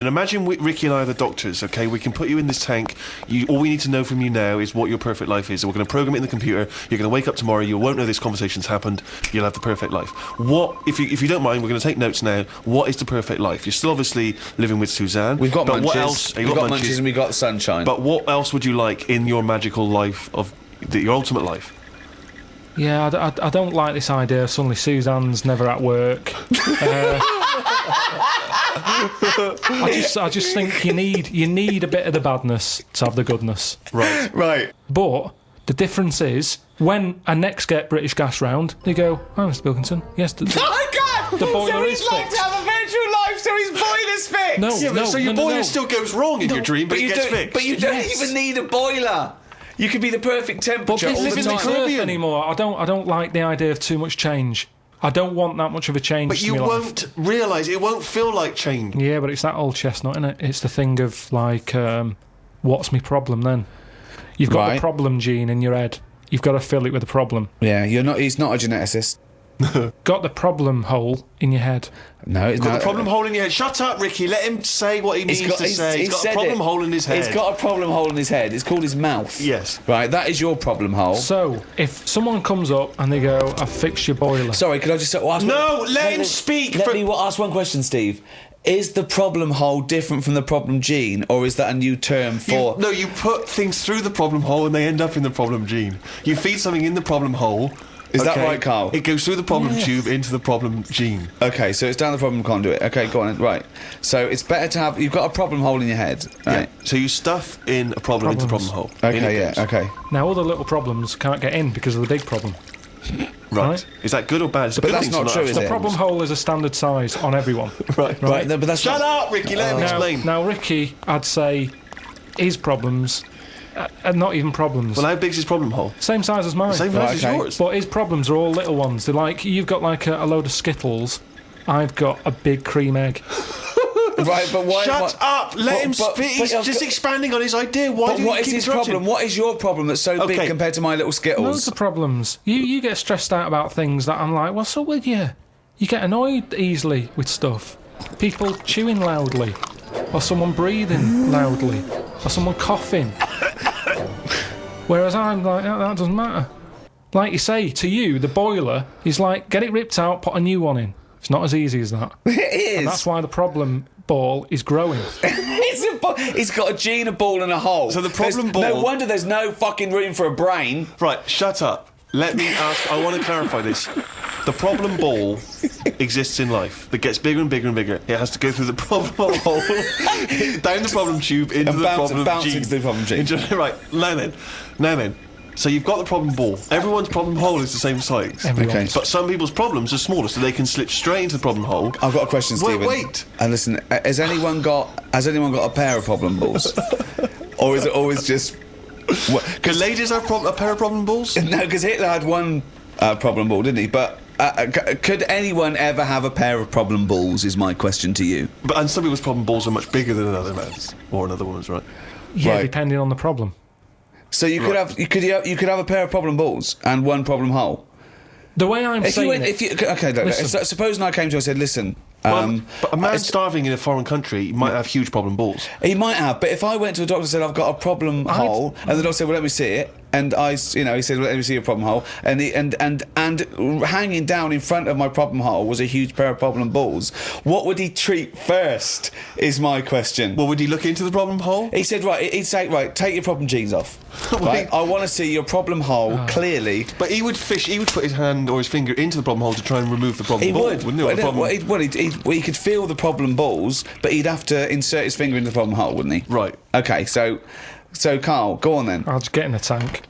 And imagine Ricky and I are the doctors, okay? We can put you in this tank. All we need to know from you now is what your perfect life is. We're going to program it in the computer. You're going to wake up tomorrow. You won't know this conversation's happened. You'll have the perfect life. What, if you don't mind, we're going to take notes now. What is the perfect life? You're still obviously living with Suzanne. We've got munches. What else? We've got munches and we've got sunshine. But what else would you like in your magical life, your ultimate life? Yeah, I don't like this idea. Suddenly Suzanne's never at work. I just think you need a bit of the badness to have the goodness. Right. But the difference is when I next get British Gas round, they go, "Oh, Mr. Pilkington, yes, Oh my God! the boiler so is he'd like fixed." to have a virtual life, so his boiler's fixed. No, your boiler still goes wrong in your dream, but it gets fixed. But you don't even need a boiler. You could be the perfect temperature all the live in the time. Caribbean anymore. I don't like the idea of too much change. I don't want that much of a change. But you won't realise it won't feel like change. Yeah, but it's that old chestnut, isn't it? It's the thing of like, what's my problem then? You've got the problem gene in your head. You've got to fill it with a problem. Yeah, he's not a geneticist. Got the problem hole in your head. No, it's got the problem hole in your head. Shut up, Ricky. Let him say what he needs to say. He's got a problem hole in his head. He's got a problem hole in his head. It's called his mouth. Yes. Right, that is your problem hole. So, if someone comes up and they go, "I've fixed your boiler." Sorry, could I just ask... No, let him speak. Let me ask one question, Steve. Is the problem hole different from the problem gene, or is that a new term for... No, you put things through the problem hole and they end up in the problem gene. You feed something in the problem hole... Is that right, Carl? It goes through the problem tube into the problem gene. Okay, so it's down the problem conduit. Okay, go on. Right. So it's better to have... You've got a problem hole in your head, right? Yeah. So you stuff in a problem into the problem hole. Okay, yeah, okay. Now, all the little problems can't get in because of the big problem. Right. Is that good or bad? It's a But good that's thing not to true, is The it? problem hole is a standard size on everyone. Right. Right, no, but that's Shut up, Ricky. Let him explain. Now, Ricky, I'd say his problems are not even problems. Well, how big's his problem hole? Same size as mine. Same size as yours. But his problems are all little ones. They're like, you've got like a load of Skittles. I've got a big cream egg. Right, but why... Shut up! Let him speak. He's just expanding on his idea. Why do you what is keep his interrupting? problem? What is your problem that's so big compared to my little Skittles? Loads of problems. You get stressed out about things that I'm like, what's up with you? You get annoyed easily with stuff. People chewing loudly. Or someone breathing loudly. Or someone coughing. Whereas I'm like, that doesn't matter. Like you say, to you, the boiler is like, get it ripped out, put a new one in. It's not as easy as that. It is. And that's why the problem ball is growing. He's got a gene, a ball and a hole. So the problem ball... No wonder there's no fucking room for a brain. Right, shut up. Let me ask... I want to clarify this. The problem ball exists in life. It gets bigger and bigger and bigger. It has to go through the problem hole, down the problem tube, into the problem gene. Into the problem gene. Right, now then. So you've got the problem ball. Everyone's problem hole is the same size. Okay. But some people's problems are smaller, so they can slip straight into the problem hole. I've got a question, Stephen. Wait. And listen, has anyone got a pair of problem balls? Or is it always just... Can ladies have a pair of problem balls? No, because Hitler had one problem ball, didn't he? But could anyone ever have a pair of problem balls, is my question to you. And some people's problem balls are much bigger than another man's. Or another woman's, right? Yeah, Right. depending on the problem. So you could have you could have a pair of problem balls and one problem hole. The way I'm saying Supposing I came to you and said, listen... but a man starving in a foreign country might have huge problem balls. He might have, but if I went to a doctor and said, I've got a problem hole, and the doctor said, well, let me see it, and he said, well, let me see your problem hole, and hanging down in front of my problem hole was a huge pair of problem balls, what would he treat first, is my question. Well, would he look into the problem hole? He said, he'd say, take your problem genes off. Right? I want to see your problem hole clearly. But he would put his hand or his finger into the problem hole to try and remove the problem ball, wouldn't he? He could feel the problem balls, but he'd have to insert his finger into the problem hole, wouldn't he? Right. Okay, so Carl, go on then. I'll just get in the tank.